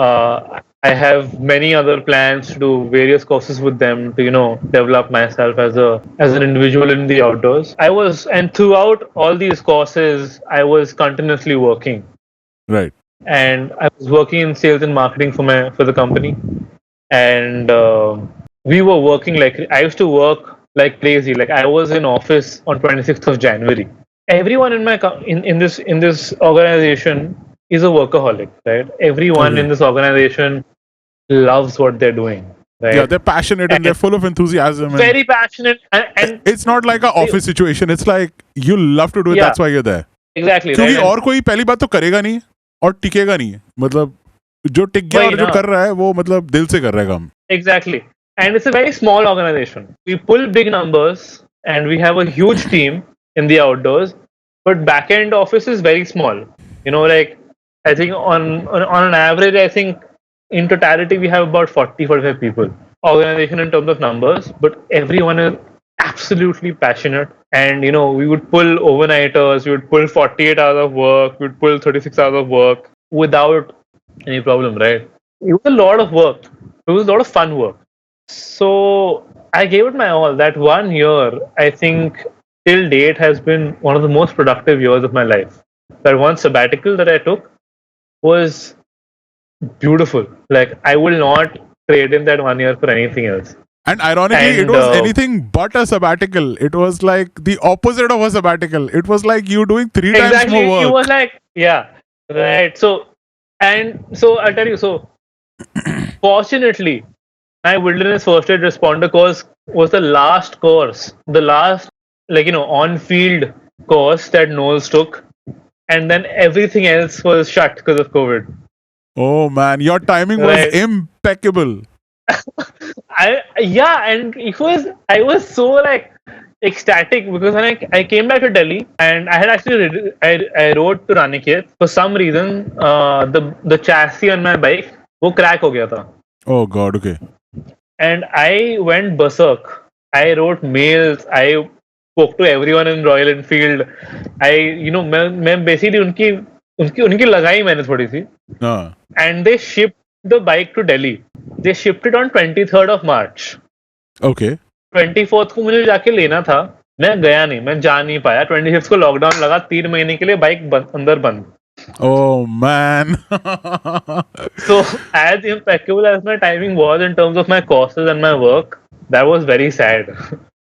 I have many other plans to do various courses with them to, develop myself as an individual in the outdoors. And throughout all these courses, I was continuously working. Right. And I was working in sales and marketing for the company. And we were working I used to work like crazy. Like I was in office on 26th of January. Everyone in in this organization is a workaholic, right? Everyone in this organization loves what they're doing, right? Yeah, they're passionate and they're full of enthusiasm. Very passionate, and it's not like an office situation. It's like you love to do it. That's why you're there. Exactly. क्योंकि और कोई पहली बात तो करेगा नहीं और टिकेगा नहीं. मतलब जो टिक गया और जो कर रहा है वो मतलब दिल से कर रहा है काम. Exactly. And it's a very small organization. We pull big numbers and we have a huge team in the outdoors, but back-end office is very small. I think on an average, I think in totality we have about 40-45 people. Organization in terms of numbers, but everyone is absolutely passionate. And we would pull overnighters, we would pull 48 hours of work, we would pull 36 hours of work without any problem, right? It was a lot of work. It was a lot of fun work. So I gave it my all. That 1 year, I think, till date has been one of the most productive years of my life. That one sabbatical that I took was beautiful. Like I will not trade in that 1 year for anything else. And ironically, it And was anything but a sabbatical. It was like the opposite of a sabbatical. It was like you doing three times more exactly, it was work. like, yeah, right. So, and so I'll tell you. So, fortunately, my wilderness first aid responder course was the last course, the last, like, on field course that Knowles took, and then everything else was shut because of COVID. Oh man, your timing was Right. impeccable. Yeah, and I was so like ecstatic because when I came back to Delhi and I had actually I rode to Ranikhet for some reason. The chassis on my bike वो crack हो गया था. Oh god, okay. And I went berserk. I wrote mails. I spoke to everyone in Royal Enfield. मैं basically उनकी लगाई मैंने थोड़ी सी. Uh, And they shipped the bike to Delhi. They shipped it on 23rd of March. okay. 24th को मुझे जाके लेना था. मैं गया नहीं, मैं जा नहीं पाया. 25th को लॉकडाउन लगा, 3 महीने के लिए बाइक अंदर बंद. Oh man. So, as impeccable as my timing was in terms of my courses and my work, that was very sad.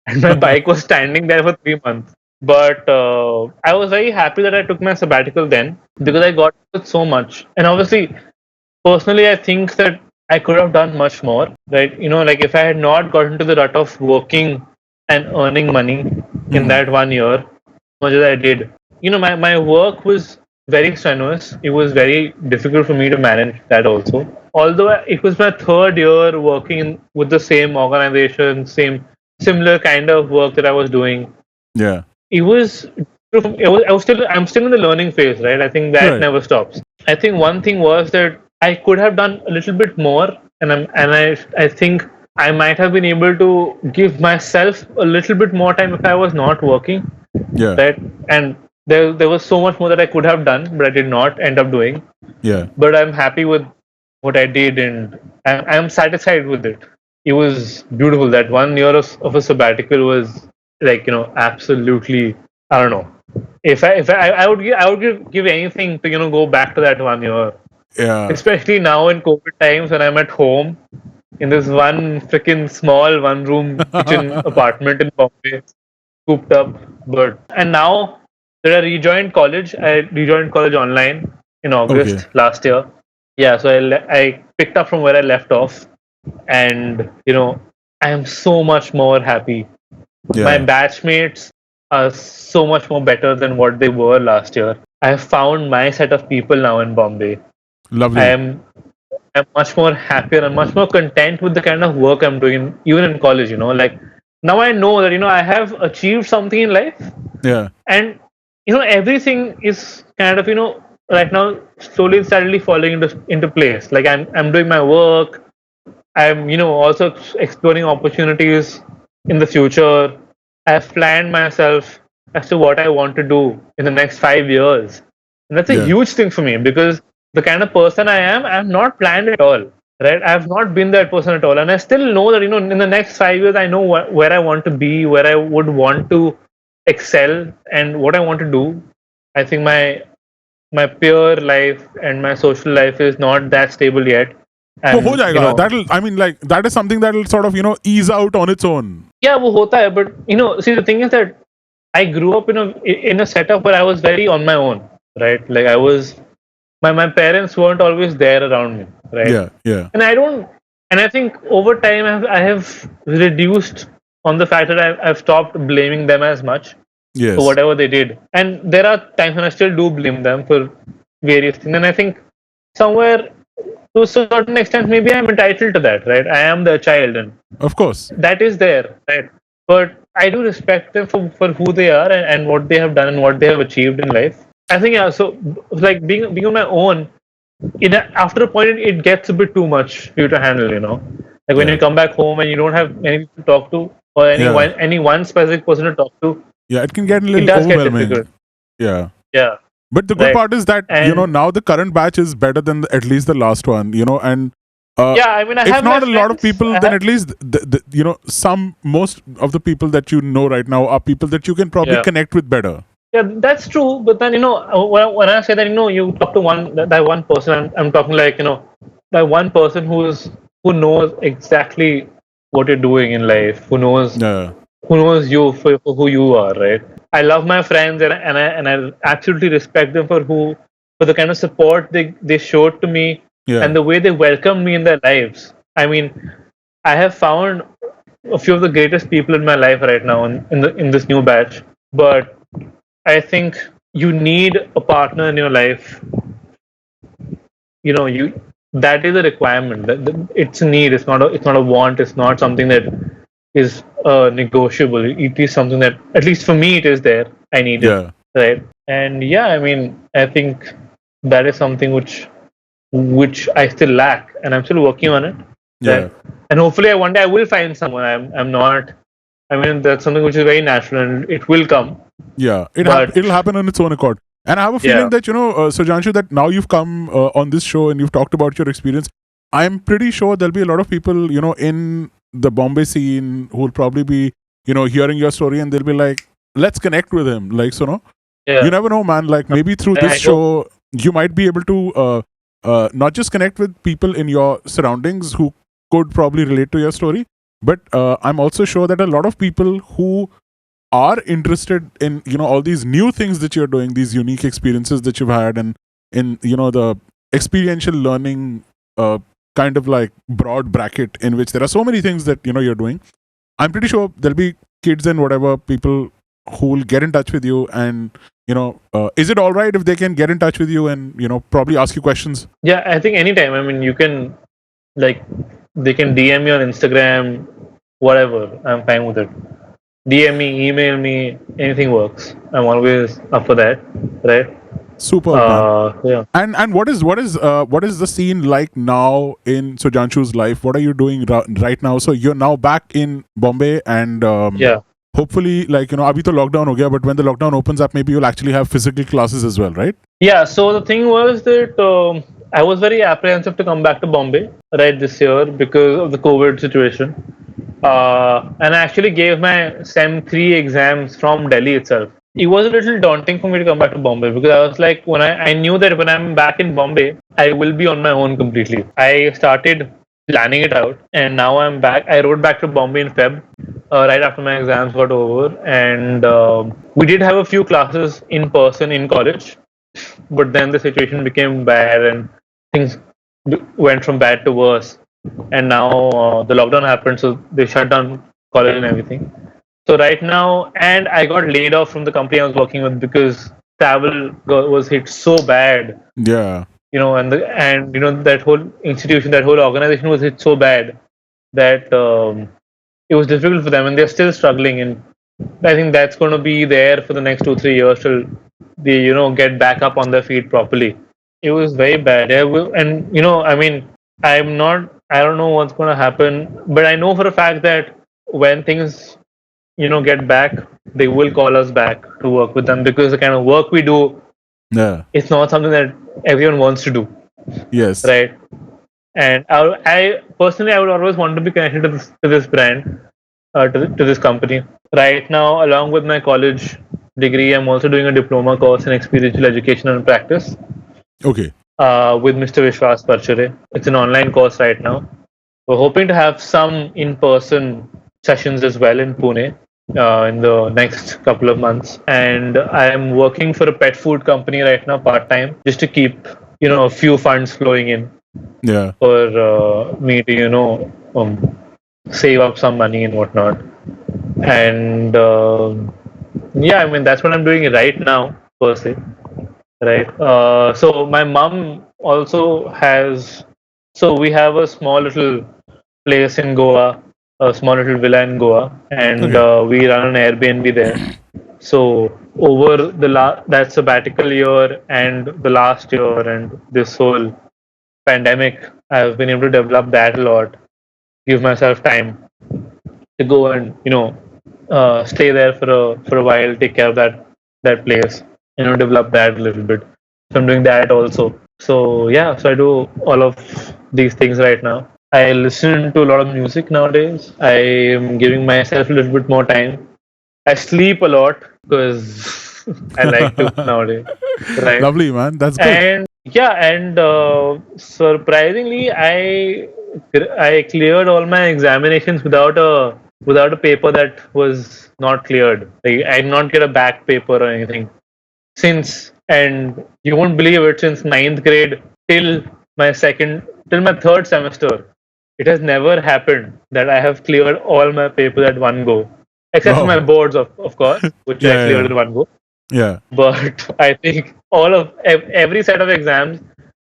And my bike was standing there for 3 months. But I was very happy that I took my sabbatical then because I got with so much. And obviously, personally, I think that I could have done much more, right? Like if I had not got into the rut of working and earning money in that 1 year, much as I did, my work was very strenuous. It was very difficult for me to manage that also. Although it was my third year working with the same organization, similar kind of work that I was doing, Yeah. it was I'm still in the learning phase, right? I think that Right. never stops. I think one thing was that I could have done a little bit more, and I think I might have been able to give myself a little bit more time if I was not working, Yeah. right? And there was so much more that I could have done, but I did not end up doing. Yeah. But I'm happy with what I did, and I'm satisfied with it. It was beautiful. That 1 year of a sabbatical was like, absolutely, I don't know. If I would give anything to go back to that 1 year, Yeah. especially now in COVID times when I'm at home in this one freaking small one room kitchen apartment in Bombay, cooped up. But and now that I rejoined college online in Okay. August last year. Yeah, so I picked up from where I left off, and I am so much more happy. My Yeah. batchmates are so much more better than what they were last year. I have found my set of people now in Bombay. I Lovely. am I'm much more happier and much more content with the kind of work I'm doing, even in college. Like now I know that I have achieved something in life, Yeah. and everything is kind of right now slowly and steadily falling into place. Like I'm doing my work. I'm also exploring opportunities in the future. I've planned myself as to what I want to do in the next 5 years, and that's a Yeah. huge thing for me because the kind of person I am, I'm not planned at all. Right? I've not been that person at all, and I still know that in the next 5 years, I know where I want to be, where I would want to excel, and what I want to do. I think my peer life and my social life is not that stable yet, वो हो and जाएगा. That'll, I mean, like, that is something that'll sort of, ease out on its own. yeah, वो होता है. But see, the thing is that I grew up in a setup where I was very on my own, right? Like I was, my parents weren't always there around me, right? Yeah. Yeah. And I think over time I have reduced on the fact that I've stopped blaming them as much Yes. for whatever they did. And there are times when I still do blame them for various things. And I think somewhere to a certain extent, maybe I'm entitled to that, right? I am the child, and Of course. that is there, right? But I do respect them for who they are and what they have done and what they have achieved in life. I think yeah. So like being on my own, after a point it gets a bit too much for you to handle. Like when Yeah. you come back home and you don't have anyone to talk to or Yeah. any one specific person to talk to, Yeah. It can get a it little does get overwhelming. difficult. Yeah. Yeah, But the good right. part is that, And now the current batch is better than at least the last one, and yeah, I mean, I if have not my a lot of friends. people, then at least most of the people that you know right now are people that you can probably Yeah. connect with better. Yeah, that's true. But then when I say that you talk to that one person, I'm talking like that one person who knows exactly what you're doing in life, Yeah. who knows you for who you are, right? I love my friends, and I absolutely respect them for the kind of support they showed to me, and Yeah. the way they welcomed me in their lives. I mean, I have found a few of the greatest people in my life right now in this new batch. But I think you need a partner in your life. You that is a requirement. It's a need. It's not a want. It's not something that is negotiable. It is something that, at least for me, it is there. I need it, Yeah. right? And yeah, I mean, I think that is something which I still lack, and I'm still working on it, Yeah. right? And hopefully, one day I will find someone. I'm not. I mean, that's something which is very natural, and it will come. Yeah. But It'll happen on its own accord. And I have a feeling yeah, that, Surjangshu, that now you've come on this show and you've talked about your experience. I'm pretty sure there'll be a lot of people, in the Bombay scene who will probably be, hearing your story and they'll be like, let's connect with him. Like, so, no? yeah. You never know, man. Like, maybe through I this hope. show, you might be able to not just connect with people in your surroundings who could probably relate to your story, but I'm also sure that a lot of people who are interested in all these new things that you're doing, these unique experiences that you've had, and in the experiential learning kind of like broad bracket in which there are so many things that you're doing. I'm pretty sure there'll be kids and whatever people who will get in touch with you, and is it all right if they can get in touch with you and probably ask you questions? Yeah, I think anytime. I mean, you can, like, they can DM me on Instagram, whatever. I'm fine with it. DM me, email me, anything works. I'm always up for that, right? Superb, man. Yeah. And what is the scene like now in Surjangshus life? What are you doing right now? So you're now back in Bombay, and Yeah. hopefully, like abhi to lockdown ho gaya, but when the lockdown opens up, maybe you'll actually have physical classes as well, right? Yeah. So the thing was that I was very apprehensive to come back to Bombay right this year because of the COVID situation. And I actually gave my SEM 3 exams from Delhi itself. It was a little daunting for me to come back to Bombay because I was like, I knew that when I'm back in Bombay, I will be on my own completely. I started planning it out, and now I'm back. I rode back to Bombay in Feb, right after my exams got over, and we did have a few classes in person in college, but then the situation became bad and things went from bad to worse. And now the lockdown happened, so they shut down college and everything. So right now, and I got laid off from the company I was working with because travel was hit so bad. Yeah. And that whole institution, that whole organization was hit so bad that it was difficult for them, and they're still struggling. And I think that's going to be there for the next 2-3 years till they get back up on their feet properly. It was very bad. Yeah, and I mean, I don't know what's going to happen, but I know for a fact that when things get back, they will call us back to work with them because the kind of work we do, Yeah. it's not something that everyone wants to do, Yes. right? And I personally, I would always want to be connected to this brand, to this company. Right now, along with my college degree, I'm also doing a diploma course in experiential education and practice Okay. with Mr. Vishwas Parchure. It's an online course right now. We're hoping to have some in-person sessions as well in Pune in the next couple of months. And I'm working for a pet food company right now part-time just to keep a few funds flowing in Yeah. for me to save up some money and whatnot. And yeah, I mean, that's what I'm doing right now per se, right? So my mom also has, so we have a small little place in Goa, a small little villa in Goa, and Okay. we run an Airbnb there. So over that sabbatical year and the last year and this whole pandemic, I've been able to develop that a lot, give myself time to go and stay there for a while, take care of that place, develop that a little bit. So I'm doing that also. So yeah, so I do all of these things right now. I listen to a lot of music nowadays. I am giving myself a little bit more time. I sleep a lot because I like to nowadays, right? Lovely, man. That's good. And yeah, and surprisingly, I I cleared all my examinations without a paper that was not cleared. Like, I did not get a back paper or anything. And you won't believe it, since ninth grade till my second till my third semester, it has never happened that I have cleared all my papers at one go, except for my Wow. boards, of course, which I Yeah, cleared yeah, in one go. yeah. But I think every set of exams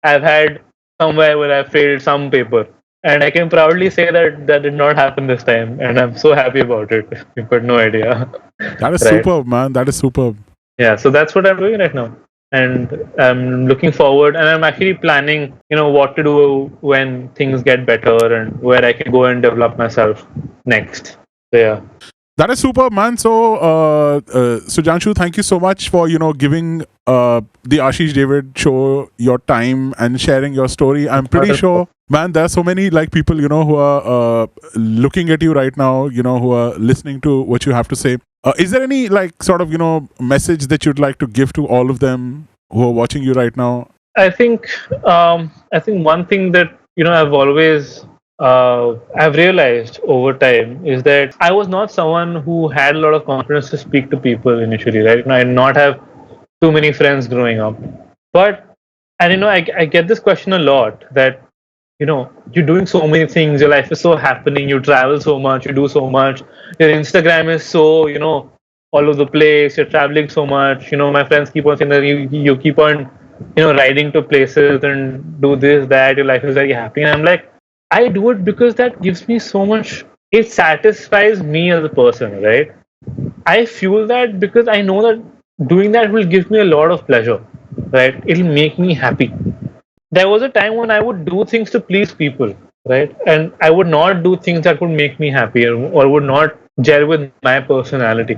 I've had somewhere where I failed some paper, and I can proudly say that that did not happen this time, and I'm so happy about it. You've got no idea, That is right? superb, man. That is superb. Yeah, so that's what I'm doing right now, and I'm looking forward, and I'm actually planning, what to do when things get better and where I can go and develop myself next. So yeah. That is superb, man. So, Surjangshu, thank you so much for giving the Ashish David show your time and sharing your story. I'm pretty sure, man, there are so many like people who are looking at you right now. Who are listening to what you have to say. Is there any like sort of message that you'd like to give to all of them who are watching you right now? I think one thing that I've realized over time is that I was not someone who had a lot of confidence to speak to people initially, right? I did not have too many friends growing up, but and I get this question a lot that you're doing so many things, your life is so happening, you travel so much, you do so much, your Instagram is so all over the place, you're traveling so much. My friends keep on saying that you keep on riding to places and do this, that, your life is very happy. And I'm like, I do it because that gives me so much, it satisfies me as a person, right? I fuel that because I know that doing that will give me a lot of pleasure, right? It'll make me happy. There was a time when I would do things to please people, right? And I would not do things that would make me happy, or would not gel with my personality.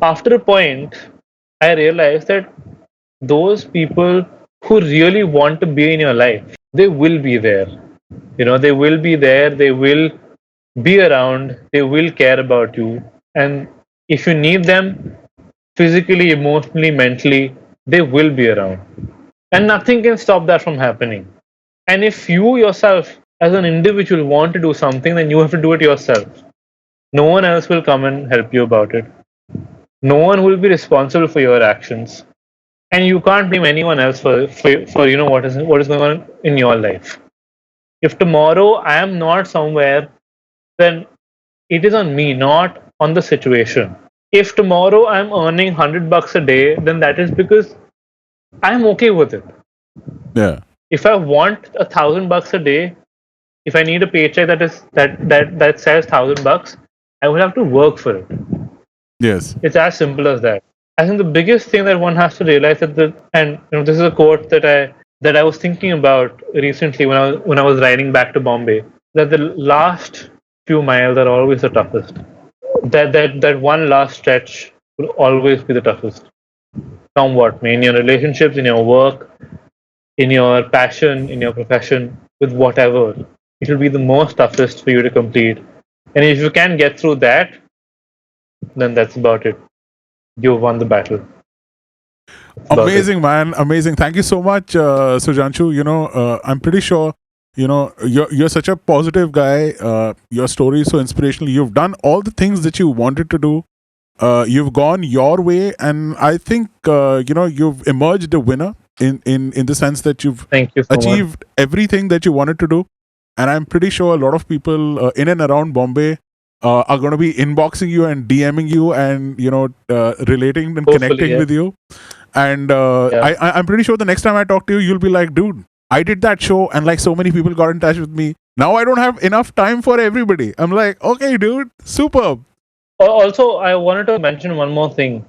After a point, I realized that those people who really want to be in your life, they will be there. They will be there, they will be around, they will care about you. And if you need them physically, emotionally, mentally, they will be around. And nothing can stop that from happening. And if you yourself, as an individual, want to do something, then you have to do it yourself. No one else will come and help you about it. No one will be responsible for your actions, and you can't blame anyone else for what is going on in your life. If tomorrow I am not somewhere, then it is on me, not on the situation. If tomorrow I'm earning $100 a day, then that is because I'm okay with it. Yeah. If I want $1,000 a day, if I need a paycheck that says $1,000, I will have to work for it. Yes. It's as simple as that. I think the biggest thing that one has to realize and this is a quote that I was thinking about recently when I was riding back to Bombay, that the last few miles are always the toughest. That one last stretch will always be the toughest. Somewhat, in your relationships, in your work, in your passion, in your profession, with whatever, it will be the most toughest for you to complete. And if you can get through that, then that's about it. You've won the battle. That's about it. Amazing, man. Amazing. Thank you so much, Surjangshu. I'm pretty sure, you're such a positive guy. Your story is so inspirational. You've done all the things that you wanted to do. You've gone your way, and I think you've emerged a winner in the sense that you've Thank you so much. achieved everything that you wanted to do. And I'm pretty sure a lot of people in and around Bombay are going to be inboxing you and DMing you and relating and Hopefully, connecting yeah. with you. And Yeah. I'm pretty sure the next time I talk to you, you'll be like, dude, I did that show and like so many people got in touch with me. Now I don't have enough time for everybody. I'm like, okay, dude, superb. Also, I wanted to mention one more thing.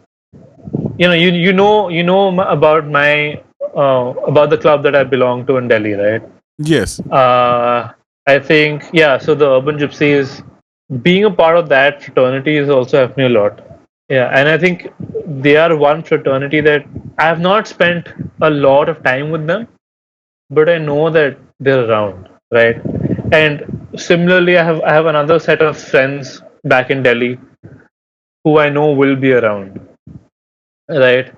About the club that I belong to in Delhi, right? Yes. I think, yeah. So the Urban Gypsies, being a part of that fraternity is also helped me a lot. Yeah, and I think they are one fraternity that I have not spent a lot of time with them, but I know that they're around, right? And similarly, I have another set of friends back in Delhi who I know will be around, right?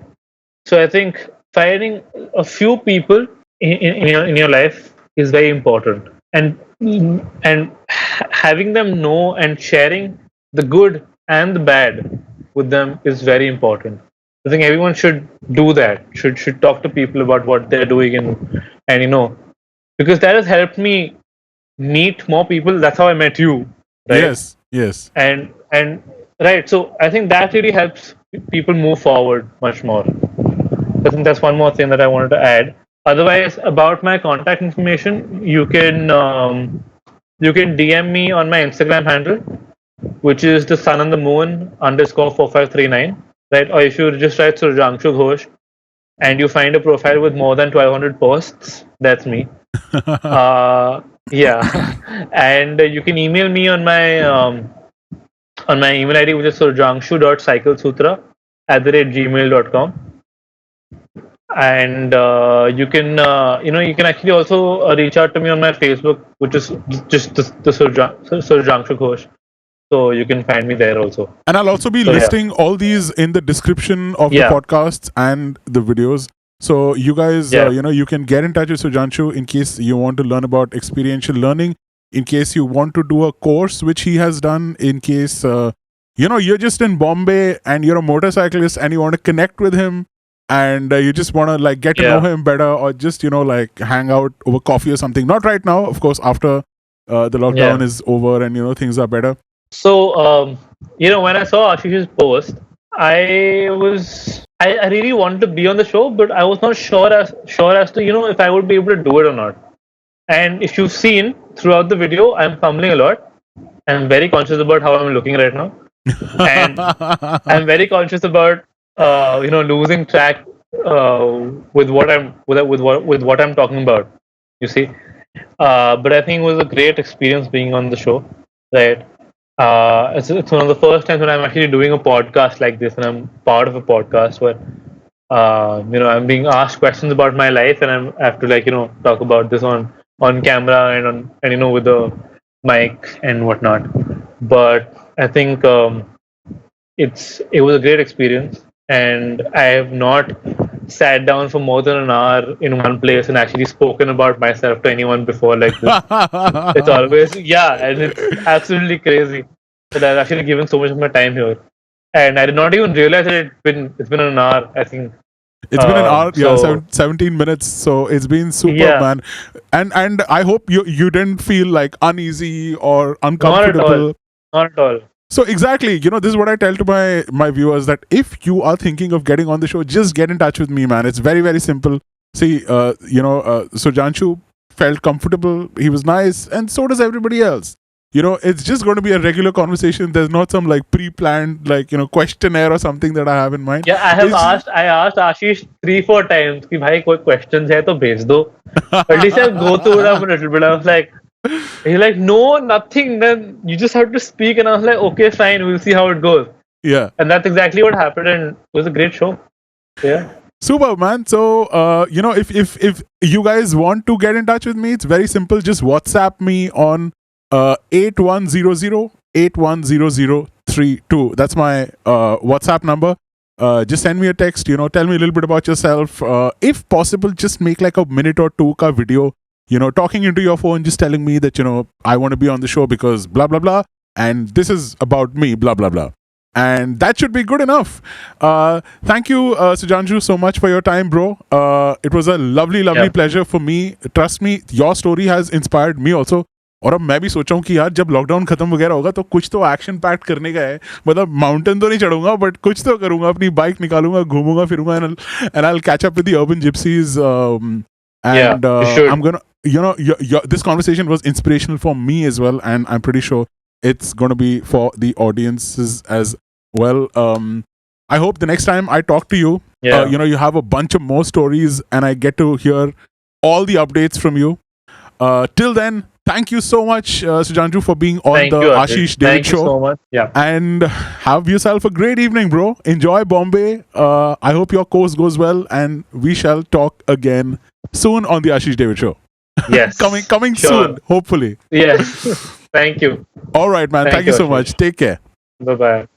So I think finding a few people in your life is very important, and and having them know and sharing the good and the bad with them is very important. I think everyone should do that. Should talk to people about what they're doing, and because that has helped me meet more people. That's how I met you, right? Yes, yes. And right. So I think that really helps people move forward much more. I think that's one more thing that I wanted to add. Otherwise, about my contact information, you can DM me on my Instagram handle, which is the sun and the moon underscore 4539, right? Or if you just write Surjangshu Ghosh and you find a profile with more than 1200 posts, that's me. Yeah, and you can email me on my email ID, which is surjangshu.cyclesutra@gmail.com. And you can actually also reach out to me on my Facebook, which is just the Surjangshu Ghosh. So you can find me there also. And I'll also be So, yeah. listing all these in the description of the Yeah. podcasts and the videos. So you guys, Yeah. you can get in touch with Surjangshu in case you want to learn about experiential learning, in case you want to do a course which he has done, in case, you're just in Bombay and you're a motorcyclist and you want to connect with him and you just want to like get to know Yeah. him better, or just, like hang out over coffee or something. Not right now, of course, after the lockdown Yeah. is over and, things are better. So, when I saw Ashish's post, I really wanted to be on the show, but I was not sure as to if I would be able to do it or not. And if you've seen throughout the video, I'm fumbling a lot. I'm very conscious about how I'm looking right now, and I'm very conscious about losing track with what I'm talking about. You see, but I think it was a great experience being on the show, right? It's one of the first times when I'm actually doing a podcast like this, and I'm part of a podcast where I'm being asked questions about my life, and I have to talk about this on camera and with the mic and whatnot. But I think it was a great experience, and I have not sat down for more than an hour in one place and actually spoken about myself to anyone before like this. It's always, yeah, and it's absolutely crazy that I've actually given so much of my time here, and I did not even realize that it's been an hour. I think It's been an hour, yeah, so 17 minutes. So it's been superb, yeah, man. And I hope you didn't feel like uneasy or not at all, uncomfortable. not at all. So exactly, this is what I tell to my viewers, that if you are thinking of getting on the show, just get in touch with me, man. It's very, very simple. See, Surjangshu felt comfortable. He was nice, and so does everybody else. It's just going to be a regular conversation. There's not some like pre-planned questionnaire or something that I have in mind. Yeah, I asked Ashish 3-4 times कि भाई कोई questions है तो भेज दो. At least I'll go through it a little bit. I was like, he's like, no, nothing. Then you just have to speak, and I was like, okay, fine, we'll see how it goes. Yeah. And that's exactly what happened, and it was a great show. Yeah. Super, man. So, if you guys want to get in touch with me, it's very simple. Just WhatsApp me on 8100 810032. That's my WhatsApp number. Just send me a text. Tell me a little bit about yourself. If possible, just make like a minute or two ka video. Talking into your phone, just telling me that I want to be on the show because blah blah blah, and this is about me, blah blah blah. And that should be good enough. Thank you, Surjangshu, so much for your time, bro. It was a lovely pleasure for me. Trust me, your story has inspired me also. और अब मैं भी सोच रहा हूँ कि यार जब लॉकडाउन खत्म वगैरह होगा तो कुछ तो एक्शन पैक्ट करने का है. मतलब माउंटेन तो नहीं चढ़ूंगा, बट कुछ तो करूंगा. अपनी बाइक निकालूंगा, घूमूंगा फिरूंगा, and I'll catch up with the urban gypsies. And I'm gonna, this conversation was inspirational for me as well, and I'm pretty sure it's gonna be for the audiences as well. I hope the next time I talk to you, you have a bunch of more stories, and I get to hear all the updates from you. Till then, thank you so much, Surjangshu, for being on the Ashish Ddavidd show. Thank you so much. Yeah. And have yourself a great evening, bro. Enjoy Bombay. I hope your course goes well, and we shall talk again soon on the Ashish Ddavidd show. Yes. coming Sure. soon, hopefully. Yes. Thank you. All right, man. Thank you so much. Take care. Bye bye.